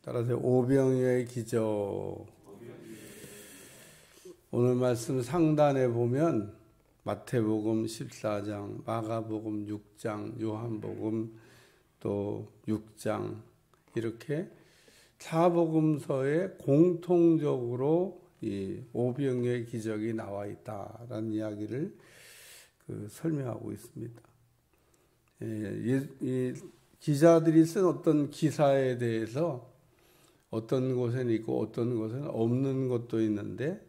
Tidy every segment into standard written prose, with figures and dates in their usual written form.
따라서 오병이어의 기적. 오늘 말씀 상단에 보면 마태복음 14장, 마가복음 6장, 요한복음 또 6장 이렇게 사복음서에 공통적으로 이 오병이어의 기적이 나와 있다라는 이야기를 설명하고 있습니다. 이 기자들이 쓴 어떤 기사에 대해서 어떤 곳에는 있고 어떤 곳에는 없는 것도 있는데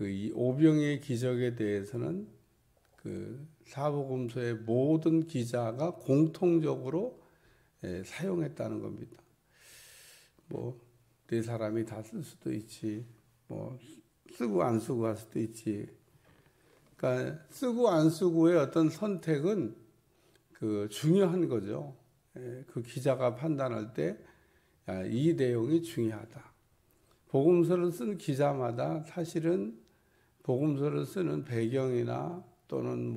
이 오병이어의 기적에 대해서는 사복음서의 모든 기자가 공통적으로 사용했다는 겁니다. 네 사람이 다 쓸 수도 있지, 쓰고 안 쓰고 할 수도 있지. 그러니까 쓰고 안 쓰고의 어떤 선택은 중요한 거죠. 그 기자가 판단할 때 이 내용이 중요하다. 복음서를 쓴 기자마다 사실은 복음서를 쓰는 배경이나 또는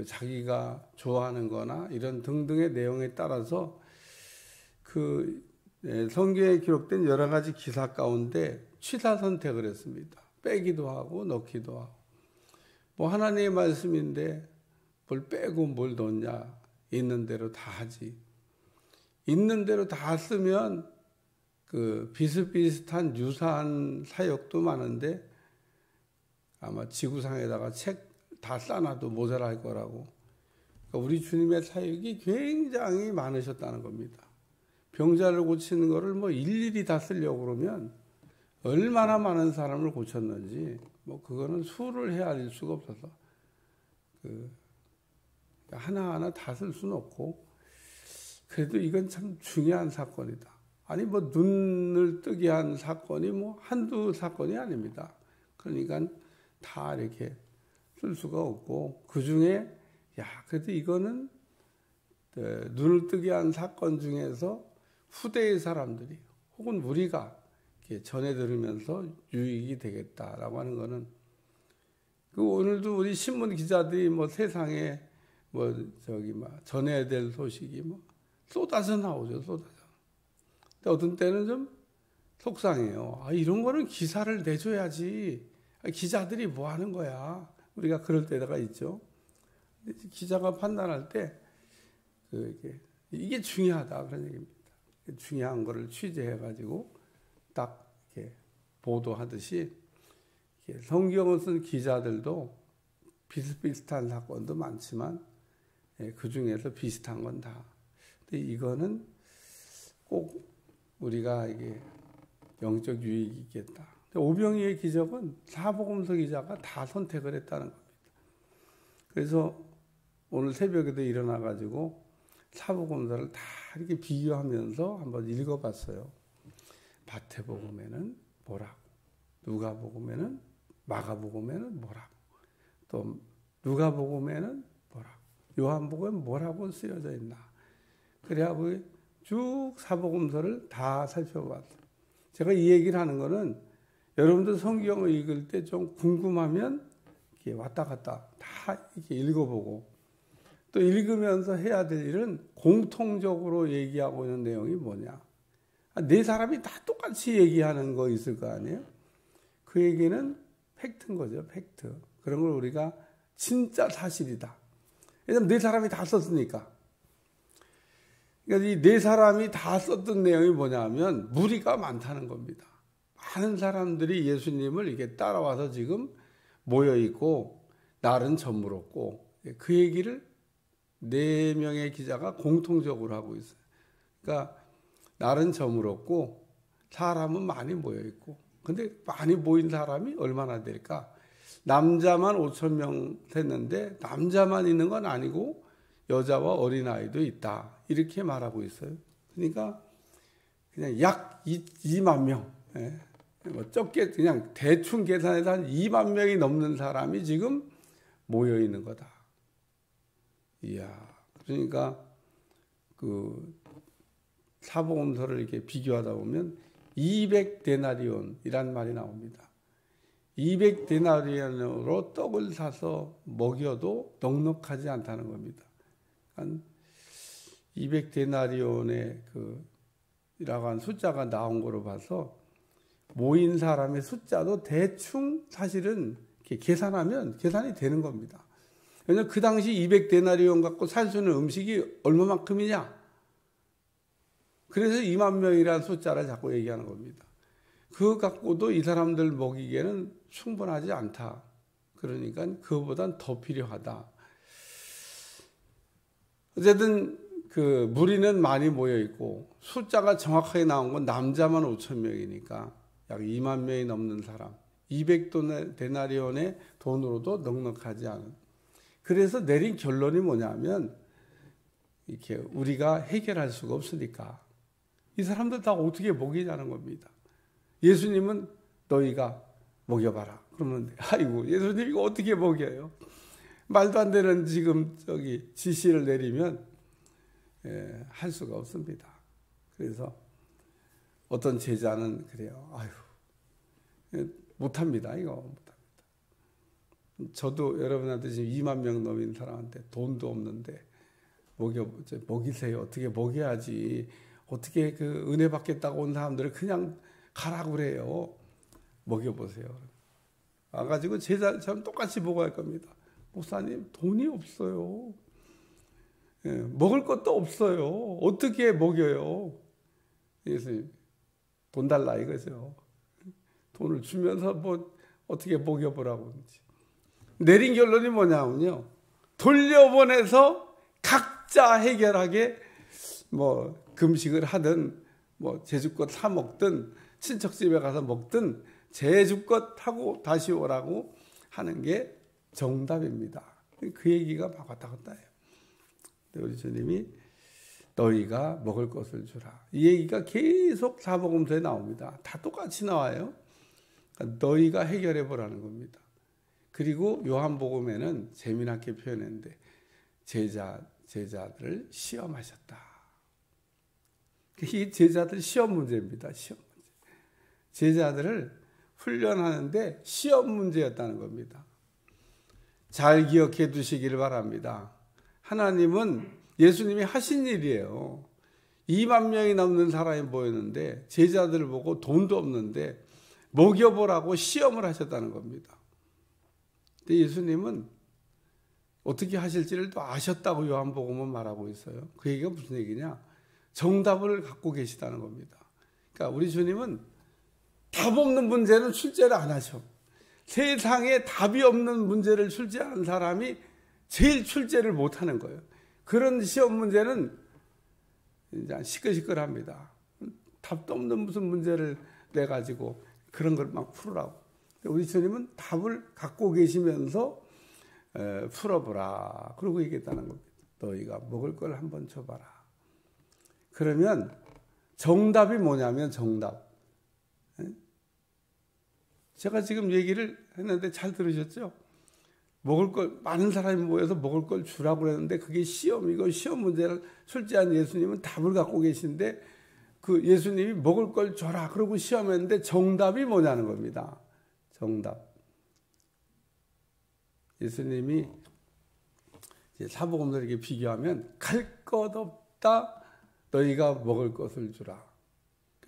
자기가 좋아하는 거나 이런 등등의 내용에 따라서 성경에 기록된 여러 가지 기사 가운데 취사 선택을 했습니다. 빼기도 하고 넣기도 하고. 하나님의 말씀인데 뭘 빼고 뭘 넣냐. 있는 대로 다 하지. 있는 대로 다 쓰면 비슷비슷한 유사한 사역도 많은데 아마 지구상에다가 책 다 쌓아놔도 모자랄 거라고. 그러니까 우리 주님의 사역이 굉장히 많으셨다는 겁니다. 병자를 고치는 거를 일일이 다 쓰려고 그러면 얼마나 많은 사람을 고쳤는지 그거는 수를 헤아릴 수가 없어서 하나하나 다 쓸 수는 없고, 그래도 이건 참 중요한 사건이다. 아니 눈을 뜨게 한 사건이 한두 사건이 아닙니다. 그러니까 다 이렇게 쓸 수가 없고, 그 중에 그래도 이거는 눈을 뜨게 한 사건 중에서 후대의 사람들이 혹은 우리가 이렇게 전해 들으면서 유익이 되겠다라고 하는 거는 오늘도 우리 신문 기자들이 세상에 전해야 될 소식이 쏟아져 나오죠, 쏟아져. 근데 어떤 때는 좀 속상해요. 이런 거는 기사를 내줘야지. 기자들이 뭐 하는 거야. 우리가 그럴 때가 있죠. 기자가 판단할 때 이게 중요하다 그런 얘기입니다. 중요한 거를 취재해가지고 딱 이렇게 보도하듯이 성경을 쓴 기자들도 비슷비슷한 사건도 많지만 그 중에서 비슷한 건 다. 근데 이거는 꼭 우리가 이게 영적 유익이 있겠다. 오병이어의 기적은 사복음서 기자가 다 선택을 했다는 겁니다. 그래서 오늘 새벽에도 일어나가지고 사복음서를 다 이렇게 비교하면서 한번 읽어봤어요. 마태복음에는 뭐라고, 누가복음에는, 마가복음에는 뭐라고, 또 누가복음에는 뭐라고, 요한복음에는 뭐라고 쓰여져 있나. 그래갖고 쭉 사복음서를 다 살펴봤어요. 제가 이 얘기를 하는 거는 여러분들 성경을 읽을 때 좀 궁금하면 이렇게 왔다 갔다 다 이렇게 읽어보고, 또 읽으면서 해야 될 일은 공통적으로 얘기하고 있는 내용이 뭐냐. 네 사람이 다 똑같이 얘기하는 거 있을 거 아니에요? 그 얘기는 팩트인 거죠, 팩트. 그런 걸 우리가 진짜 사실이다. 왜냐면 네 사람이 다 썼으니까. 그러니까 이 네 사람이 다 썼던 내용이 뭐냐면 무리가 많다는 겁니다. 많은 사람들이 예수님을 이렇게 따라와서 지금 모여있고 날은 저물었고, 그 얘기를 4명의 기자가 공통적으로 하고 있어요. 그러니까 날은 저물었고 사람은 많이 모여있고, 근데 많이 모인 사람이 얼마나 될까? 남자만 5,000명 됐는데 남자만 있는 건 아니고 여자와 어린아이도 있다. 이렇게 말하고 있어요. 그러니까 그냥 약 2만 명. 적게 그냥 대충 계산해서 한 2만 명이 넘는 사람이 지금 모여 있는 거다. 이야, 그러니까 사복음서를 이렇게 비교하다 보면 200데나리온이란 말이 나옵니다. 200데나리온으로 떡을 사서 먹여도 넉넉하지 않다는 겁니다. 한 200데나리온의 한 숫자가 나온 거로 봐서 모인 사람의 숫자도 대충 사실은 이렇게 계산이 되는 겁니다. 왜냐하면 그 당시 200데나리온 갖고 살 수 있는 음식이 얼마만큼이냐? 그래서 2만 명이라는 숫자를 자꾸 얘기하는 겁니다. 그거 갖고도 이 사람들 먹이기에는 충분하지 않다. 그러니까 그거보단 더 필요하다. 어쨌든 그 무리는 많이 모여 있고 숫자가 정확하게 나온 건 남자만 5천 명이니까 약 2만 명이 넘는 사람, 200데나리온의 돈으로도 넉넉하지 않은. 그래서 내린 결론이 뭐냐면 이렇게 우리가 해결할 수가 없으니까 이 사람들 다 어떻게 먹이자는 겁니다. 예수님은 너희가 먹여봐라. 그러면 아이고 예수님 이거 어떻게 먹여요? 말도 안 되는 지금 지시를 내리면 할 수가 없습니다. 그래서 어떤 제자는 그래요. 아유 못합니다. 이거 못합니다. 저도 여러분한테 지금 2만 명 넘는 사람한테 돈도 없는데 먹이세요. 어떻게 먹여야지. 어떻게 그 은혜 받겠다고 온 사람들을 그냥 가라고 그래요. 먹여보세요. 와가지고 제자처럼 똑같이 보고 할 겁니다. 목사님 돈이 없어요. 먹을 것도 없어요. 어떻게 먹여요? 예수님 돈 달라 이거죠. 돈을 주면서 뭐 어떻게 먹여보라고 그러지. 내린 결론이 뭐냐면요. 돌려보내서 각자 해결하게 뭐 금식을 하든 뭐 제주껏 사 먹든 친척집에 가서 먹든 제주껏 하고 다시 오라고 하는 게 정답입니다. 그 얘기가 막 왔다 갔다 해요. 우리 주님이 너희가 먹을 것을 주라. 이 얘기가 계속 사복음서에 나옵니다. 다 똑같이 나와요. 그러니까 너희가 해결해 보라는 겁니다. 그리고 요한복음에는 재미나게 표현했는데 제자들을 시험하셨다. 이 제자들 시험 문제입니다. 시험 문제. 제자들을 훈련하는데 시험 문제였다는 겁니다. 잘 기억해 두시기를 바랍니다. 하나님은 예수님이 하신 일이에요. 2만 명이 넘는 사람이 모였는데 제자들을 보고 돈도 없는데 먹여보라고 시험을 하셨다는 겁니다. 근데 예수님은 어떻게 하실지를 또 아셨다고 요한복음은 말하고 있어요. 그 얘기가 무슨 얘기냐? 정답을 갖고 계시다는 겁니다. 그러니까 우리 주님은 답 없는 문제는 출제를 안 하셔. 세상에 답이 없는 문제를 출제하는 사람이 제일 출제를 못하는 거예요. 그런 시험 문제는 이제 시끌시끌합니다. 답도 없는 무슨 문제를 내가지고 그런 걸 막 풀으라고. 우리 주님은 답을 갖고 계시면서 풀어보라. 그러고 얘기했다는 겁니다. 너희가 먹을 걸 한번 줘봐라. 그러면 정답이 뭐냐면 정답. 제가 지금 얘기를 했는데 잘 들으셨죠? 먹을 걸 많은 사람이 모여서 먹을 걸 주라고 그랬는데 그게 시험이고 시험 문제를 출제한 예수님은 답을 갖고 계신데 그 예수님이 먹을 걸 줘라 그러고 시험했는데 정답이 뭐냐는 겁니다. 정답. 예수님이 사복음서 이렇게 비교하면 갈 것 없다. 너희가 먹을 것을 주라.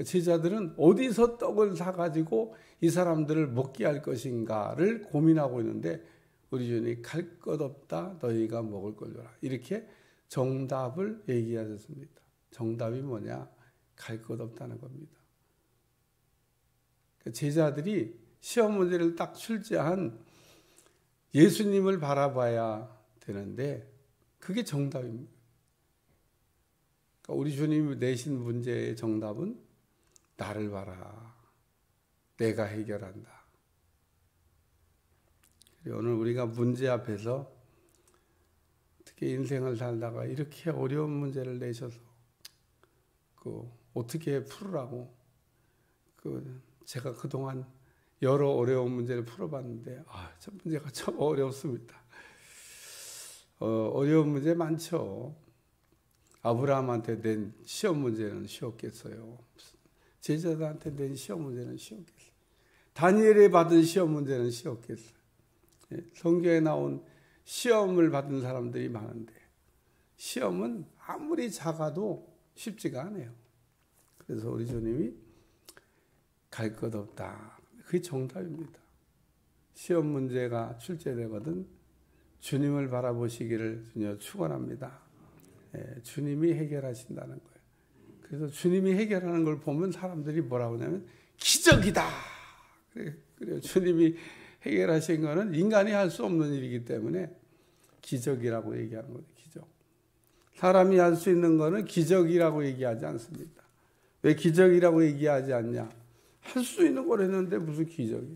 제자들은 어디서 떡을 사가지고 이 사람들을 먹게 할 것인가를 고민하고 있는데 우리 주님이 갈 것 없다. 너희가 먹을 걸 주라. 이렇게 정답을 얘기하셨습니다. 정답이 뭐냐? 갈 것 없다는 겁니다. 제자들이 시험 문제를 딱 출제한 예수님을 바라봐야 되는데 그게 정답입니다. 그러니까 우리 주님이 내신 문제의 정답은 나를 봐라. 내가 해결한다. 오늘 우리가 문제 앞에서 특히 인생을 살다가 이렇게 어려운 문제를 내셔서 어떻게 풀으라고 제가 그동안 여러 어려운 문제를 풀어봤는데 저 문제가 참 어렵습니다. 어려운 문제 많죠. 아브라함한테 낸 시험 문제는 쉬웠겠어요. 제자들한테 낸 시험 문제는 쉬웠겠어요. 다니엘이 받은 시험 문제는 쉬웠겠어요. 성경에 나온 시험을 받은 사람들이 많은데 시험은 아무리 작아도 쉽지가 않아요. 그래서 우리 주님이 갈 것 없다. 그게 정답입니다. 시험 문제가 출제되거든 주님을 바라보시기를 주님 축원합니다. 주님이 해결하신다는 거예요. 그래서 주님이 해결하는 걸 보면 사람들이 뭐라고 하냐면 기적이다. 그래요. 주님이 해결하신 거는 인간이 할 수 없는 일이기 때문에 기적이라고 얘기하는 거예요. 기적. 사람이 할 수 있는 거는 기적이라고 얘기하지 않습니다. 왜 기적이라고 얘기하지 않냐? 할 수 있는 걸 했는데 무슨 기적이에요.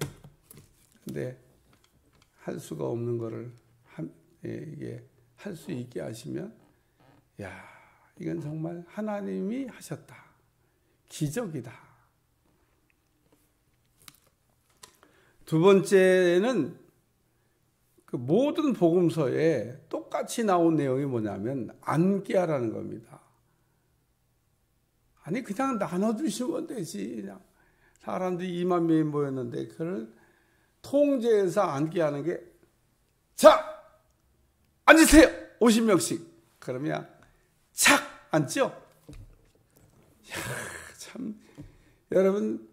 근데 할 수가 없는 거를 이게 할 수 있게 하시면 야, 이건 정말 하나님이 하셨다. 기적이다. 두 번째는 그 모든 복음서에 똑같이 나온 내용이 뭐냐면 앉게 하라는 겁니다. 아니 그냥 나눠주시면 되지. 그냥 사람들이 2만 명이 모였는데 그걸 통제해서 앉게 하는 게 자! 앉으세요! 50명씩. 그러면 착! 앉죠? 야, 참 여러분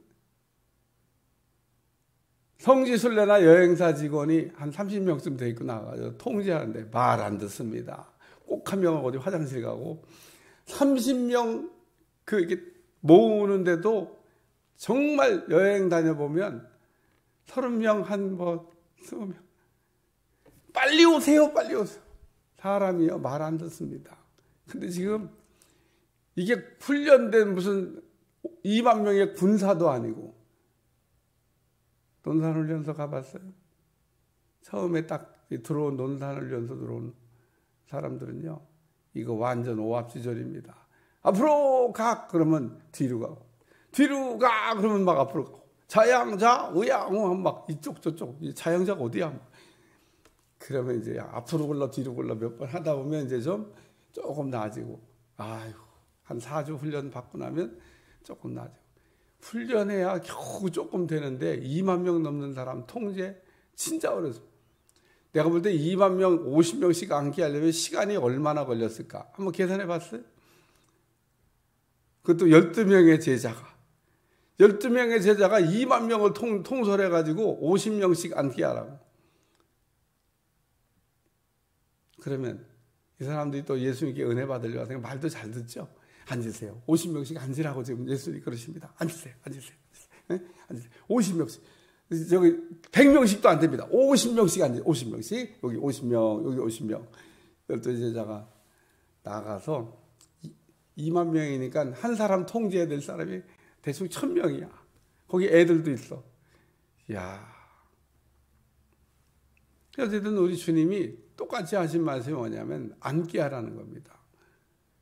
성지순례나 여행사 직원이 한 30명쯤 돼 있고 나가서 통제하는데 말 안 듣습니다. 꼭 한 명은 어디 화장실 가고 30명 이렇게 모으는데도 정말 여행 다녀보면 30명 한 20명 빨리 오세요 빨리 오세요. 사람이요 말 안 듣습니다. 근데 지금 이게 훈련된 무슨 2만 명의 군사도 아니고 논산훈련소 가봤어요? 처음에 딱 들어온 논산훈련소 들어온 사람들은요 이거 완전 오합지졸입니다. 앞으로 가 그러면 뒤로 가고 뒤로 가 그러면 막 앞으로 가고 자양자 의양 막 이쪽 저쪽 자양자가 어디야 그러면 이제 앞으로 굴러 뒤로 굴러 몇 번 하다 보면 이제 좀 조금 나아지고 아유 한 4주 훈련 받고 나면 조금 나아지고 훈련해야 겨우 조금 되는데 2만 명 넘는 사람 통제 진짜 어렵습니다. 내가 볼 때 2만 명 50명씩 앉게 하려면 시간이 얼마나 걸렸을까 한번 계산해 봤어요? 그것도 12명의 제자가 2만 명을 통솔해가지고 50명씩 앉게 하라고. 그러면 이 사람들이 또 예수님께 은혜 받으려고 말도 잘 듣죠. 앉으세요. 50명씩 앉으라고 지금 예수님이 그러십니다. 앉으세요. 앉으세요. 네? 앉으세요. 50명씩. 저기 100명씩도 안 됩니다. 50명씩 앉으세요. 50명씩. 여기 50명, 여기 50명. 열두 제자가 나가서 2만 명이니까 한 사람 통제해야 될 사람이 대충 1000명이야. 거기 애들도 있어. 이야. 어쨌든 우리 주님이 똑같이 하신 말씀이 뭐냐면 앉게 하라는 겁니다.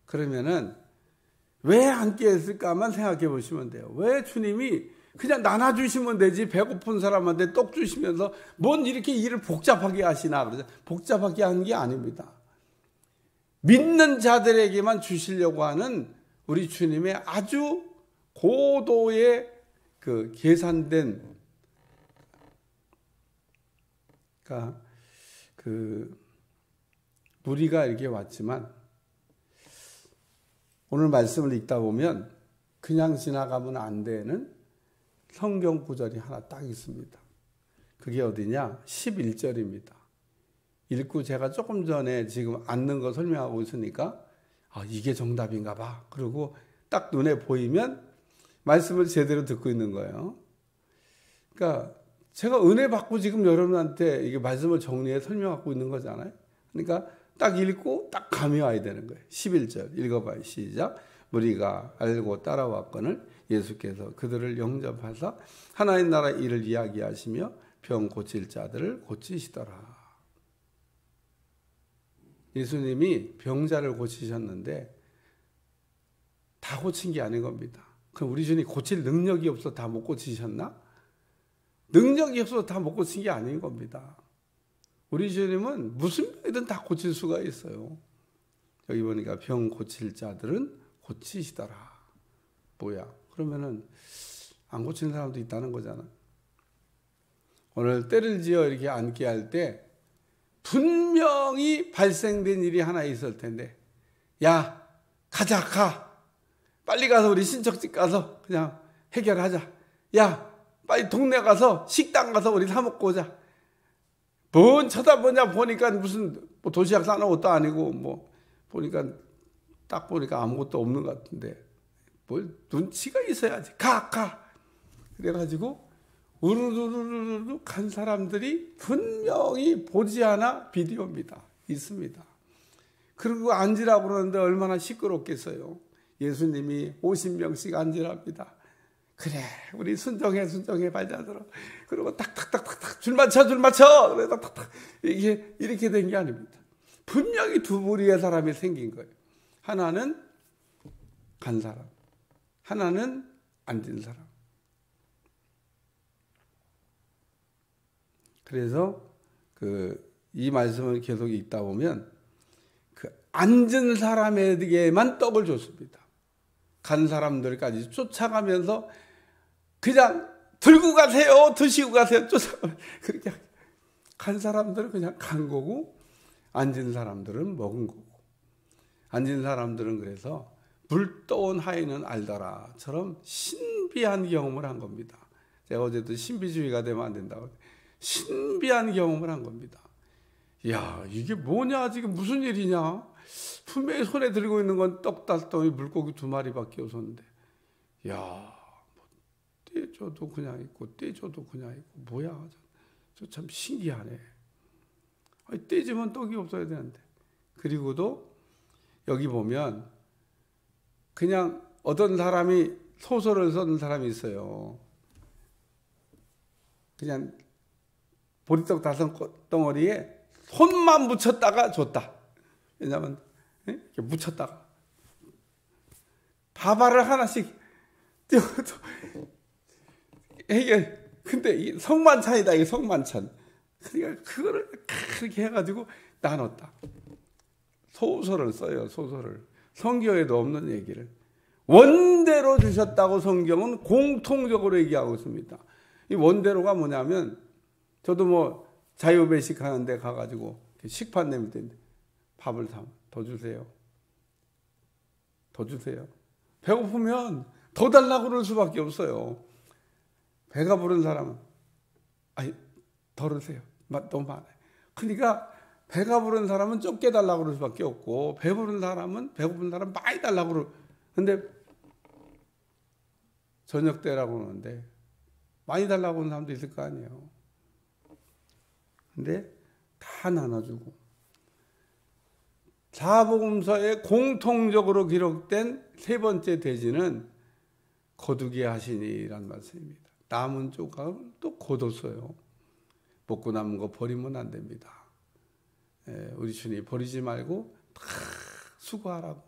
그러면은 왜 앉게 했을까만 생각해 보시면 돼요. 왜 주님이 그냥 나눠주시면 되지 배고픈 사람한테 떡 주시면서 뭔 이렇게 일을 복잡하게 하시나 그러죠. 복잡하게 하는 게 아닙니다. 믿는 자들에게만 주시려고 하는 우리 주님의 아주 고도의 그 계산된 그러니까 그 무리가 이렇게 왔지만 오늘 말씀을 읽다 보면 그냥 지나가면 안 되는 성경 구절이 하나 딱 있습니다. 그게 어디냐? 11절입니다. 읽고 제가 조금 전에 지금 앉는 거 설명하고 있으니까 아, 이게 정답인가 봐. 그리고 딱 눈에 보이면 말씀을 제대로 듣고 있는 거예요. 그러니까 제가 은혜 받고 지금 여러분한테 이게 말씀을 정리해 설명하고 있는 거잖아요. 그러니까 딱 읽고 딱 감이 와야 되는 거예요. 11절 읽어봐요. 시작. 무리가 알고 따라왔거늘 예수께서 그들을 영접하사 하나님 나라 일을 이야기하시며 병 고칠 자들을 고치시더라. 예수님이 병자를 고치셨는데 다 고친 게 아닌 겁니다. 그럼 우리 주님이 고칠 능력이 없어 다 못 고치셨나? 능력이 없어서 다 못 고친 게 아닌 겁니다. 우리 주님은 무슨 병이든 다 고칠 수가 있어요. 여기 보니까 병 고칠 자들은 고치시더라. 뭐야? 그러면은 안 고치는 사람도 있다는 거잖아. 오늘 때를 지어 이렇게 앉게 할 때 분명히 발생된 일이 하나 있을 텐데 야 가자 가 빨리 가서 우리 친척집 가서 그냥 해결하자. 야, 빨리 동네 가서 식당 가서 우리 사 먹고 오자. 뭔 쳐다보냐 보니까 무슨 뭐 도시락 싸는 것도 아니고 뭐 보니까 딱 보니까 아무것도 없는 것 같은데 뭘 눈치가 있어야지. 가. 그래가지고 우르르르르 간 사람들이 분명히 보지 않아 비디오입니다. 있습니다. 그리고 앉으라고 그러는데 얼마나 시끄럽겠어요. 예수님이 50명씩 앉으랍니다. 그래, 우리 순정해 발자들어. 그리고 탁탁탁탁탁 줄 맞춰. 그래서 탁탁 이렇게 된 게 아닙니다. 분명히 두 부류의 사람이 생긴 거예요. 하나는 간 사람, 하나는 앉은 사람. 그래서 이 말씀을 계속 읽다 보면 그 앉은 사람에게만 떡을 줬습니다. 간 사람들까지 쫓아가면서 그냥 들고 가세요, 드시고 가세요, 쫓아가면 그렇게 간 사람들은 그냥 간 거고 앉은 사람들은 먹은 거고. 앉은 사람들은 그래서 불 떠온 하인은 알더라처럼 신비한 경험을 한 겁니다. 제가 어제도 신비주의가 되면 안 된다고. 신비한 경험을 한 겁니다. 야, 이게 뭐냐, 지금 무슨 일이냐. 분명히 손에 들고 있는 건 떡 5덩이, 물고기 2마리밖에 없었는데, 야, 뭐 떼줘도 그냥 있고 떼줘도 그냥 있고 뭐야, 저 참 신기하네. 아니, 떼지면 떡이 없어야 되는데. 그리고도 여기 보면 그냥 어떤 사람이 소설을 쓴 사람이 있어요. 그냥 보리떡 5덩어리에 손만 묻혔다가 줬다. 왜냐하면 이렇게 묻혔다가 밥알을 하나씩 띄워도 이게 근데 이 성만찬이다. 이게 성만찬. 그러니까 그거를 그렇게 해가지고 나눴다. 소설을 써요. 소설을. 성경에도 없는 얘기를 원대로 주셨다고 성경은 공통적으로 얘기하고 있습니다. 이 원대로가 뭐냐면 저도 뭐 자유배식 하는데 가가지고 식판 내밀 때인데 밥을 더 주세요. 더 주세요. 배고프면 더 달라고 그럴 수밖에 없어요. 배가 부른 사람은 아니 덜으세요. 너무 많아요. 그러니까 배가 부른 사람은 적게 달라고 그럴 수밖에 없고 배고픈 사람은 많이 달라고 그러. 근데 저녁 때라고 그러는데 많이 달라고 하는 사람도 있을 거 아니에요. 근데 다 나눠주고. 사복음서에 공통적으로 기록된 세 번째 대지는 거두게 하시니라는 말씀입니다. 남은 조각을 또 거뒀어요. 먹고 남은 거 버리면 안 됩니다. 우리 주님 버리지 말고 다 수거하라고.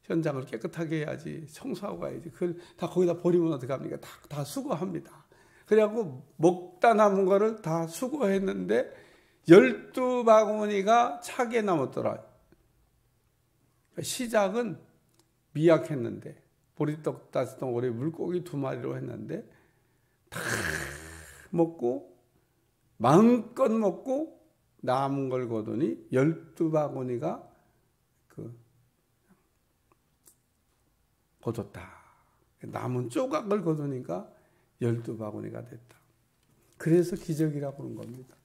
현장을 깨끗하게 해야지. 청소하고 가야지. 그걸 다 거기다 버리면 어떡합니까? 다 수거합니다. 그래갖고 먹다 남은 거를 다 수거했는데 12바구니가 차게 남았더라. 시작은 미약했는데 보리떡 5덩어리 물고기 2마리로 했는데 다 먹고 마음껏 먹고 남은 걸 거두니 12바구니가 거뒀다. 남은 조각을 거두니까 12바구니가 됐다. 그래서 기적이라고 그런 겁니다.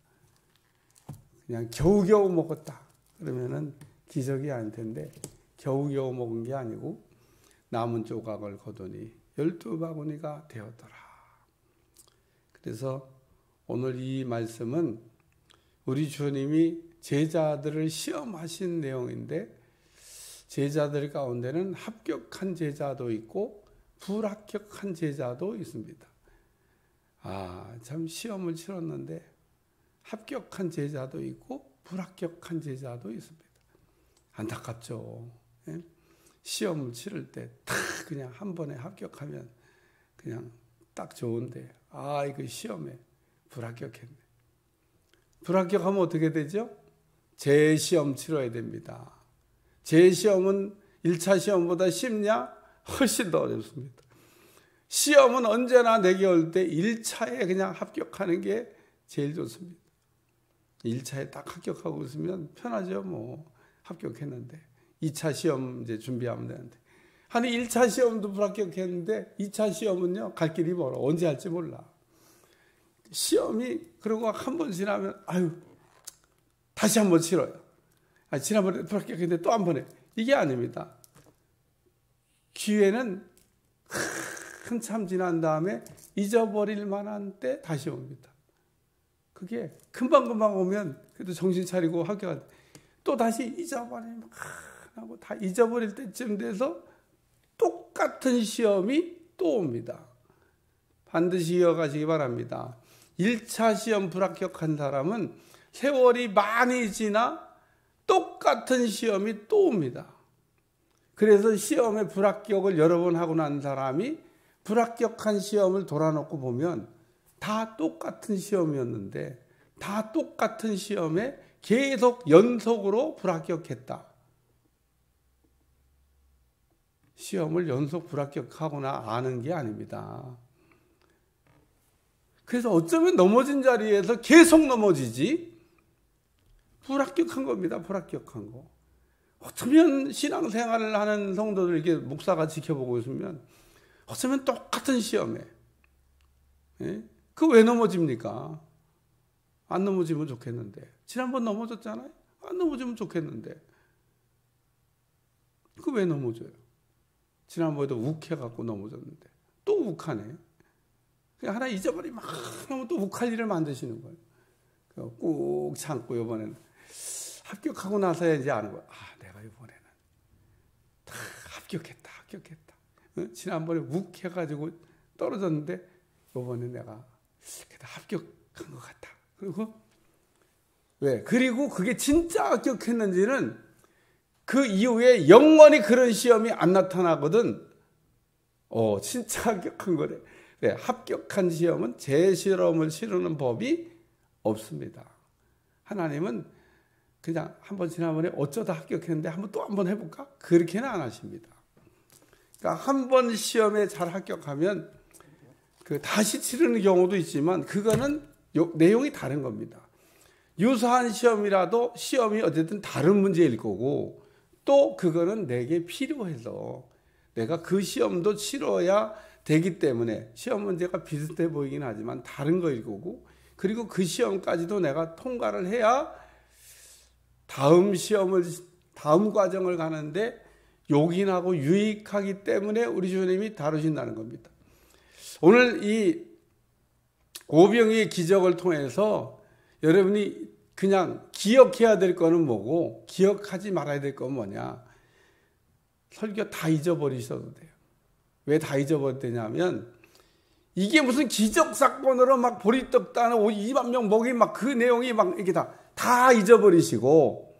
그냥 겨우겨우 먹었다. 그러면은 기적이 아닐 텐데 겨우겨우 먹은 게 아니고 남은 조각을 거두니 12바구니가 되었더라. 그래서 오늘 이 말씀은 우리 주님이 제자들을 시험하신 내용인데 제자들 가운데는 합격한 제자도 있고 불합격한 제자도 있습니다. 참 시험을 치렀는데 합격한 제자도 있고 불합격한 제자도 있습니다. 안타깝죠. 시험을 치를 때 딱 그냥 한 번에 합격하면 그냥 딱 좋은데 이거 시험에 불합격했네. 불합격하면 어떻게 되죠? 재시험 치러야 됩니다. 재시험은 1차 시험보다 쉽냐? 훨씬 더 어렵습니다. 시험은 언제나 내게 올 때 1차에 그냥 합격하는 게 제일 좋습니다. 1차에 딱 합격하고 있으면 편하죠. 뭐 합격했는데 2차 시험 이제 준비하면 되는데 아니 1차 시험도 불합격했는데 2차 시험은요 갈 길이 멀어. 언제 할지 몰라. 시험이 그러고 한 번 지나면 아유 다시 한 번 치러요. 지난번에 불합격했는데 또 한 번 해. 이게 아닙니다. 기회는 한참 지난 다음에 잊어버릴 만한 때 다시 옵니다. 그게 금방금방 오면 그래도 정신 차리고 합격할 때 또 다시 잊어버리면 하고 다 잊어버릴 때쯤 돼서 똑같은 시험이 또 옵니다. 반드시 이어가시기 바랍니다. 1차 시험 불합격한 사람은 세월이 많이 지나 똑같은 시험이 또 옵니다. 그래서 시험에 불합격을 여러 번 하고 난 사람이 불합격한 시험을 돌아놓고 보면 다 똑같은 시험이었는데 다 똑같은 시험에 계속 연속으로 불합격했다. 시험을 연속 불합격하거나 아는 게 아닙니다. 그래서 어쩌면 넘어진 자리에서 계속 넘어지지 불합격한 겁니다. 불합격한 거. 어쩌면 신앙생활을 하는 성도들 이렇게 목사가 지켜보고 있으면 어쩌면 똑같은 시험에 그 왜 넘어집니까? 안 넘어지면 좋겠는데. 지난번 넘어졌잖아요. 안 넘어지면 좋겠는데. 그 왜 넘어져요? 지난번에도 욱해갖고 넘어졌는데 또 욱하네. 그냥 하나 잊어버리면 하면 또 욱할 일을 만드시는 거예요. 꾹 참고 이번에는 합격하고 나서야 이제 아는 거예요. 내가 이번에는 다 합격했다. 지난번에 욱해가지고 떨어졌는데 이번에 내가 합격한 것 같다. 그리고 그게 진짜 합격했는지는 그 이후에 영원히 그런 시험이 안 나타나거든. 진짜 합격한 거래. 합격한 시험은 재시험을 치르는 법이 없습니다. 하나님은 그냥 한번 지난번에 어쩌다 합격했는데 또 한 번 해볼까? 그렇게는 안 하십니다. 그러니까 한 번 시험에 잘 합격하면 다시 치르는 경우도 있지만 그거는 내용이 다른 겁니다. 유사한 시험이라도 시험이 어쨌든 다른 문제일 거고 또 그거는 내게 필요해서 내가 그 시험도 치러야 되기 때문에 시험 문제가 비슷해 보이긴 하지만 다른 거일 거고 그리고 그 시험까지도 내가 통과를 해야 다음 과정을 가는데 용이하고 유익하기 때문에 우리 주님이 다루신다는 겁니다. 오늘 이 오병이의 기적을 통해서 여러분이 그냥 기억해야 될 거는 뭐고 기억하지 말아야 될 건 뭐냐. 설교 다 잊어버리셔도 돼요. 왜 다 잊어버렸냐면 이게 무슨 기적 사건으로 막 보리떡 따는 2만 명 먹인 막 그 내용이 막 이렇게 다 잊어버리시고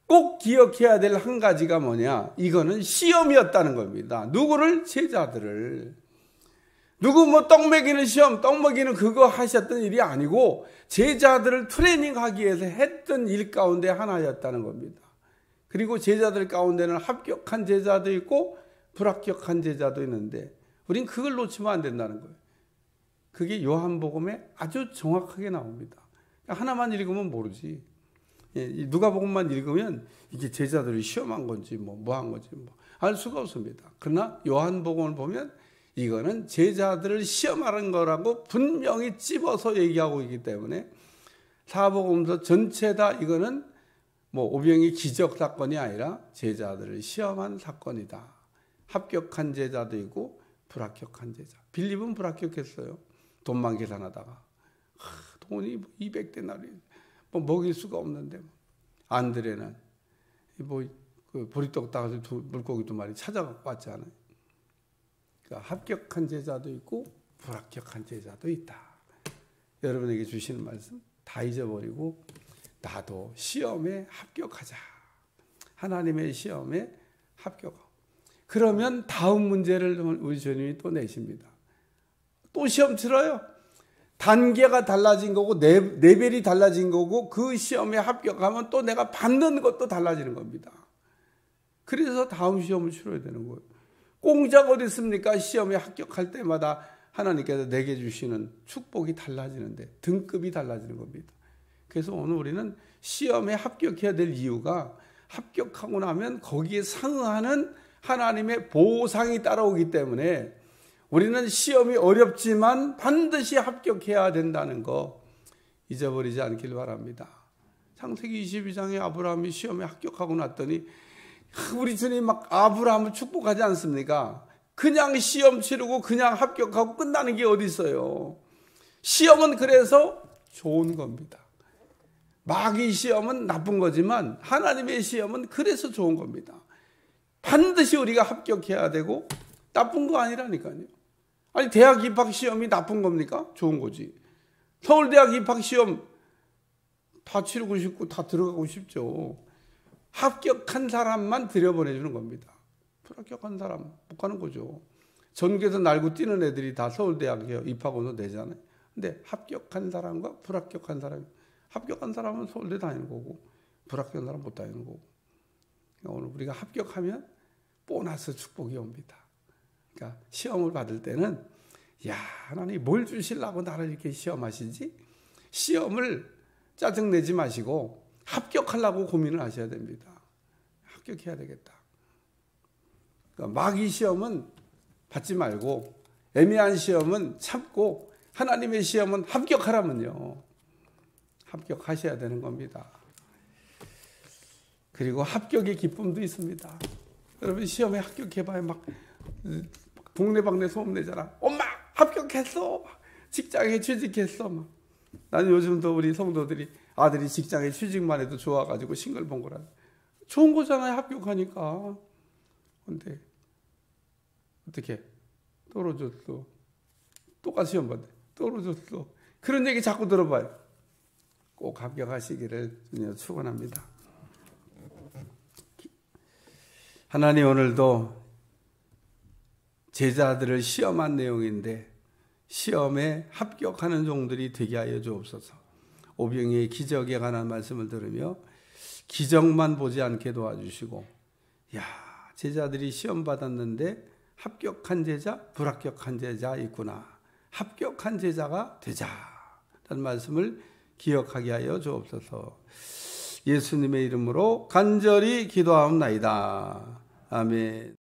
꼭 기억해야 될 한 가지가 뭐냐. 이거는 시험이었다는 겁니다. 누구를? 제자들을. 누구 떡 먹이는 시험, 떡 먹이는 그거 하셨던 일이 아니고 제자들을 트레이닝하기 위해서 했던 일 가운데 하나였다는 겁니다. 그리고 제자들 가운데는 합격한 제자도 있고 불합격한 제자도 있는데 우린 그걸 놓치면 안 된다는 거예요. 그게 요한복음에 아주 정확하게 나옵니다. 하나만 읽으면 모르지. 누가복음만 읽으면 이게 제자들이 시험한 건지 뭐 한 건지 알 수가 없습니다. 그러나 요한복음을 보면 이거는 제자들을 시험하는 거라고 분명히 찝어서 얘기하고 있기 때문에 사복음서 전체 다 이거는 오병이 기적 사건이 아니라 제자들을 시험한 사건이다. 합격한 제자도 있고 불합격한 제자. 빌립은 불합격했어요. 돈만 계산하다가 돈이 200데나리 먹일 수가 없는데 안드레는 그 보리떡 따가서 물고기 2마리 찾아갖고 왔잖아요. 그러니까 합격한 제자도 있고 불합격한 제자도 있다. 여러분에게 주시는 말씀 다 잊어버리고 나도 시험에 합격하자. 하나님의 시험에 합격하고 그러면 다음 문제를 우리 주님이 또 내십니다. 또 시험 치러요. 단계가 달라진 거고 레벨이 달라진 거고 그 시험에 합격하면 또 내가 받는 것도 달라지는 겁니다. 그래서 다음 시험을 치러야 되는 거예요. 공짜가 어디 있습니까? 시험에 합격할 때마다 하나님께서 내게 주시는 축복이 달라지는데 등급이 달라지는 겁니다. 그래서 오늘 우리는 시험에 합격해야 될 이유가 합격하고 나면 거기에 상응하는 하나님의 보상이 따라오기 때문에 우리는 시험이 어렵지만 반드시 합격해야 된다는 거 잊어버리지 않길 바랍니다. 창세기 22장에 아브라함이 시험에 합격하고 났더니 우리 주님 막 아브라함을 축복하지 않습니까? 그냥 시험 치르고 그냥 합격하고 끝나는 게 어디 있어요? 시험은 그래서 좋은 겁니다. 마귀 시험은 나쁜 거지만 하나님의 시험은 그래서 좋은 겁니다. 반드시 우리가 합격해야 되고 나쁜 거 아니라니까요. 아니 대학 입학 시험이 나쁜 겁니까? 좋은 거지. 서울대학 입학 시험 다 치르고 싶고 다 들어가고 싶죠. 합격한 사람만 들여보내주는 겁니다. 불합격한 사람 못 가는 거죠. 전교에서 날고 뛰는 애들이 다 서울대학에 입학원도 내잖아요. 근데 합격한 사람과 불합격한 사람이, 합격한 사람은 서울대 다니는 거고 불합격한 사람은 못 다니는 거고. 그러니까 오늘 우리가 합격하면 보너스 축복이 옵니다. 그러니까 시험을 받을 때는 야, 하나님 뭘 주시려고 나를 이렇게 시험하시지? 시험을 짜증내지 마시고 합격하려고 고민을 하셔야 됩니다. 합격해야 되겠다. 그러니까 마귀 시험은 받지 말고 애매한 시험은 참고 하나님의 시험은 합격하라면요. 합격하셔야 되는 겁니다. 그리고 합격의 기쁨도 있습니다. 여러분 시험에 합격해봐야 막 동네방네 소문내잖아. 엄마 합격했어. 직장에 취직했어. 막. 나는 요즘도 우리 성도들이 아들이 직장에 취직만 해도 좋아가지고 싱글벙글하. 좋은 거잖아요. 합격하니까. 근데 어떻게 떨어졌어. 똑같이 시험 봤는데 떨어졌어. 그런 얘기 자꾸 들어봐요. 꼭 합격하시기를 주님 축원합니다. 하나님 오늘도 제자들을 시험한 내용인데 시험에 합격하는 종들이 되게 하여 주옵소서. 오병이의 기적에 관한 말씀을 들으며 기적만 보지 않게 도와주시고 야 제자들이 시험 받았는데 합격한 제자 불합격한 제자 있구나. 합격한 제자가 되자 라는 말씀을 기억하게 하여 주옵소서. 예수님의 이름으로 간절히 기도하옵나이다. 아멘.